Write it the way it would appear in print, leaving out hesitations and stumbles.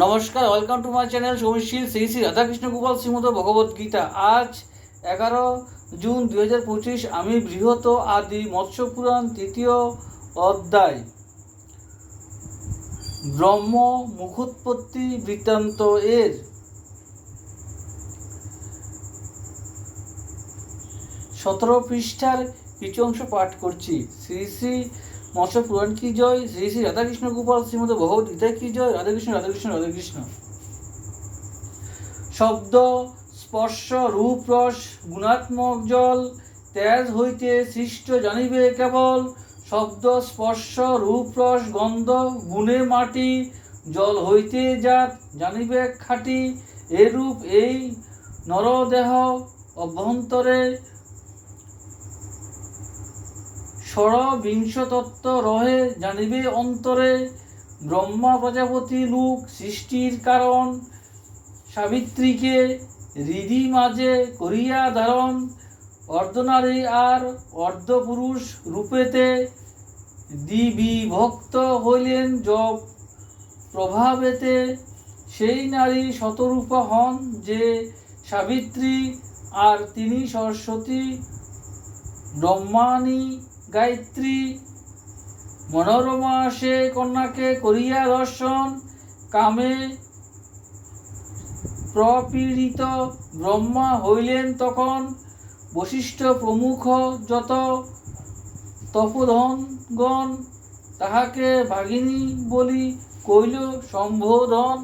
নমস্কার, welcome to my channel Soumishil Shri Shri Radhakrishna Gopal Shrimad Bhagavad Gita. আজ 11 June 2025। আমি বৃহৎ আদি মৎস্য পুরাণ 3য় অধ্যায় ব্রহ্ম মুখোৎপত্তি বৃত্তান্ত এর 17 পৃষ্ঠার কিছু অংশ পাঠ করছি। শ্রী শ্রী মৎস্য পুরাণ কি জয়, শ্রী শ্রী রাধাকৃষ্ণ গোপাল শ্রীমদ ভগবদ গীতা কি জয়। রাধাকৃষ্ণ রাধাকৃষ্ণ রাধাকৃষ্ণ। শব্দ স্পর্শ রূপ রস গুণাত্মক জল তেজ হইতে সৃষ্ট জানিবে কেবল। শব্দ স্পর্শ রূপ রস গন্ধ গুণে মাটি জল হইতে জাত জানিবে খাঁটি। এরূপ এই নরদেহ অভ্যন্তরে ষড়বিংশ তত্ত্ব রহে জানিবে অন্তরে। ব্রহ্মা প্রজাপতি লোক সৃষ্টির কারণ সাবিত্রীকে হৃদি মাঝে করিয়া ধারণ। অর্ধনারী আর অর্ধপুরুষ রূপেতে দ্বিবিভক্ত হইলেন জব প্রভাবেতে। সেই নারী শতরূপা হন যে সাবিত্রী, আর তিনি সরস্বতী ব্রহ্মাণী গায়ত্রী। মনোরমা সে কন্যাকে করিয়া দর্শন কামে প্রপীড়িত ব্রহ্মা হইলেন তখন। বশিষ্ঠ প্রমুখ যত তপোধনগণ তাহাকে ভাগিনী বলি কইল সম্বোধন।